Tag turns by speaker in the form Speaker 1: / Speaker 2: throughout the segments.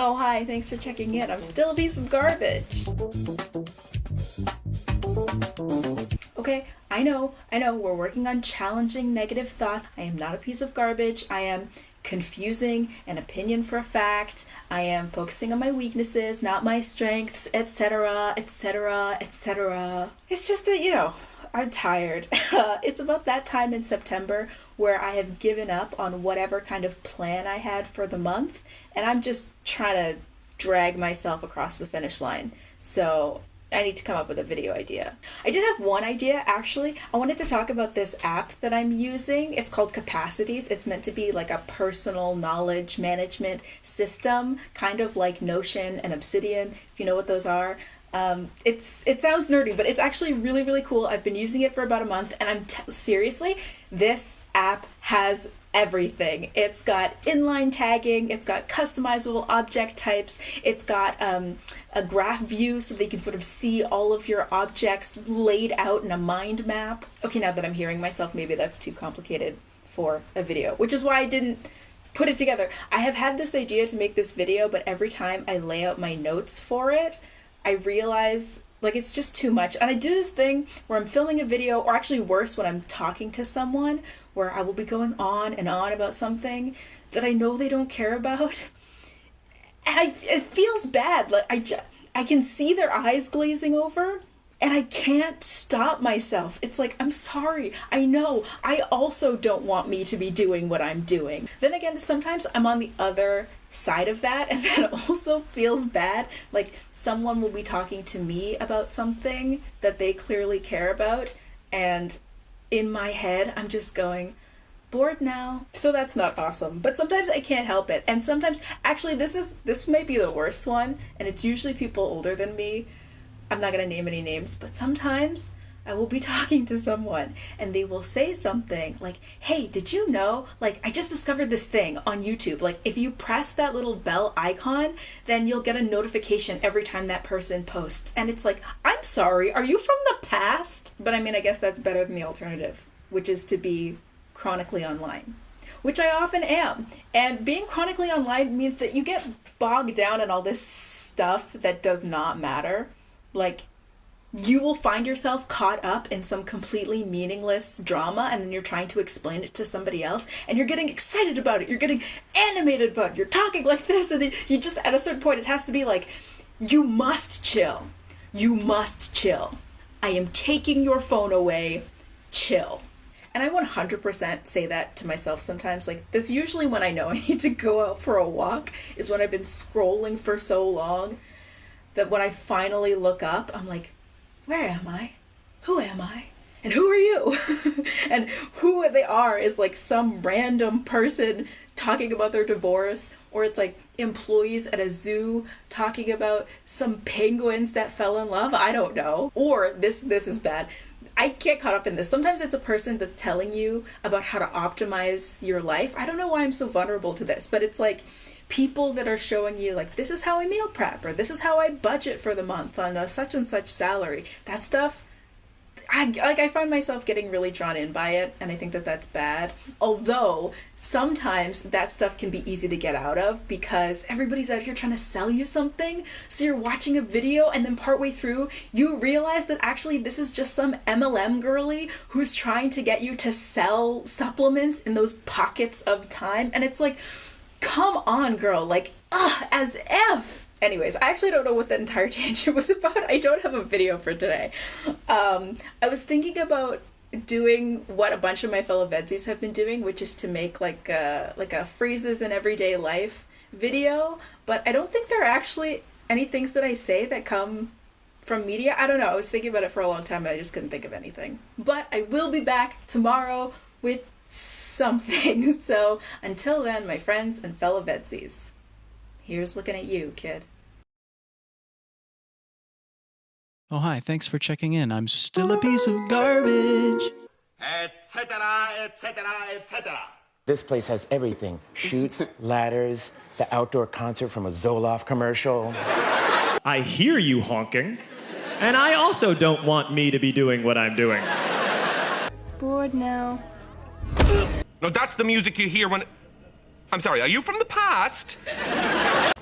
Speaker 1: Oh, hi, thanks for checking in. I'm still a piece of garbage. Okay, I know, we're working on challenging negative thoughts. I am not a piece of garbage. I am confusing an opinion for a fact. I am focusing on my weaknesses, not my strengths, etc., etc., etc. It's just that, I'm tired. It's about that time in September where I have given up on whatever kind of plan I had for the month, and I'm just trying to drag myself across the finish line. So I need to come up with a video idea. I did have one idea, actually. I wanted to talk about this app that I'm using. It's called Capacities. It's meant to be like a personal knowledge management system, kind of like Notion and Obsidian, if you know what those are. It sounds nerdy, but it's actually really, really cool. I've been using it for about a month, and seriously, this app has everything. It's got inline tagging, it's got customizable object types, it's got a graph view so that you can sort of see all of your objects laid out in a mind map. Okay, now that I'm hearing myself, maybe that's too complicated for a video, which is why I didn't put it together. I have had this idea to make this video, but every time I lay out my notes for it, I realize it's just too much. And I do this thing where I'm filming a video, or actually worse, when I'm talking to someone, where I will be going on and on about something that I know they don't care about. And it feels bad. I can see their eyes glazing over, and I can't stop myself. It's like, I'm sorry. I know. I also don't want me to be doing what I'm doing. Then again, sometimes I'm on the other side of that, and that also feels bad. Like, someone will be talking to me about something that they clearly care about, and in my head, I'm just going, bored now. So that's not awesome. But sometimes I can't help it. And sometimes, actually, this might be the worst one, and it's usually people older than me. I'm not gonna name any names, but sometimes I will be talking to someone and they will say something like, hey, did you know, I just discovered this thing on YouTube. If you press that little bell icon, then you'll get a notification every time that person posts. And it's like, I'm sorry, are you from the past? But I mean, I guess that's better than the alternative, which is to be chronically online, which I often am. And being chronically online means that you get bogged down in all this stuff that does not matter. You will find yourself caught up in some completely meaningless drama, and then you're trying to explain it to somebody else, and you're getting excited about it, you're getting animated about it, you're talking like this, and then you just, at a certain point, it has to be like, you must chill. You must chill. I am taking your phone away. Chill. And I 100% say that to myself sometimes. That's usually when I know I need to go out for a walk, is when I've been scrolling for so long that when I finally look up, I'm like, where am I? Who am I? And who are you? And who they are is some random person talking about their divorce, or it's employees at a zoo talking about some penguins that fell in love. I don't know. Or this is bad. I get caught up in this. Sometimes it's a person that's telling you about how to optimize your life. I don't know why I'm so vulnerable to this, but it's people that are showing you this is how I meal prep, or this is how I budget for the month on a such and such salary. That stuff, I find myself getting really drawn in by it, and I think that that's bad. Although sometimes that stuff can be easy to get out of because everybody's out here trying to sell you something. So you're watching a video, and then partway through you realize that actually this is just some MLM girly who's trying to get you to sell supplements in those pockets of time. And it's come on, girl, as if. Anyways, I actually don't know what that entire tangent was about. I don't have a video for today. I was thinking about doing what a bunch of my fellow VEDSies have been doing, which is to make a phrases in everyday life video, but I don't think there are actually any things that I say that come from media. I don't know. I was thinking about it for a long time and I just couldn't think of anything. But I will be back tomorrow with something. So until then, my friends and fellow VEDSies, here's looking at you, kid.
Speaker 2: Oh, hi, thanks for checking in. I'm still a piece of garbage.
Speaker 3: Etc., etc., etc.
Speaker 4: This place has everything. Chutes, ladders, the outdoor concert from a Zoloft commercial.
Speaker 5: I hear you honking, and I also don't want me to be doing what I'm doing.
Speaker 1: Bored now.
Speaker 3: No, that's the music you hear when... I'm sorry, are you from the past?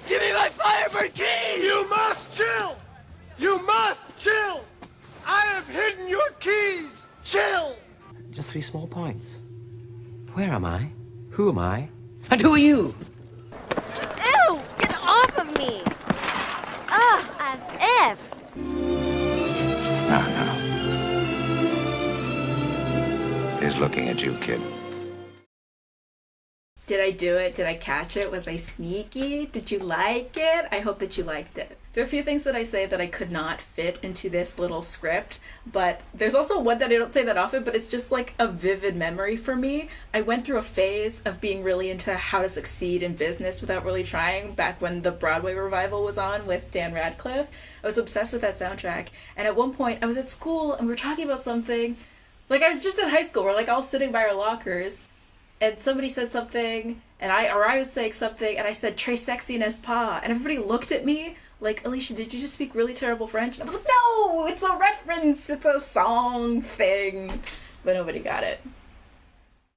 Speaker 6: Give me my
Speaker 3: my Firebird key! You must chill! You must chill! I have hidden your keys! Chill!
Speaker 6: Just 3 small points. Where am I? Who am I? And who are you?
Speaker 7: Ew! Get off of me! Ugh, as if!
Speaker 8: No. He's looking at you, kid.
Speaker 1: Did I do it? Did I catch it? Was I sneaky? Did you like it? I hope that you liked it. There are a few things that I say that I could not fit into this little script, but there's also one that I don't say that often, but it's just like a vivid memory for me. I went through a phase of being really into how to succeed in business without really trying back when the Broadway revival was on with Dan Radcliffe. I was obsessed with that soundtrack, and at one point I was at school and we were talking about something, like I was just in high school, we're like all sitting by our lockers, and somebody said something, and I was saying something, and I said, "Très sexy, n'est-ce pas?" And everybody looked at me like, "Alicia, did you just speak really terrible French?" And I was like, "No, it's a reference, it's a song thing." But nobody got it.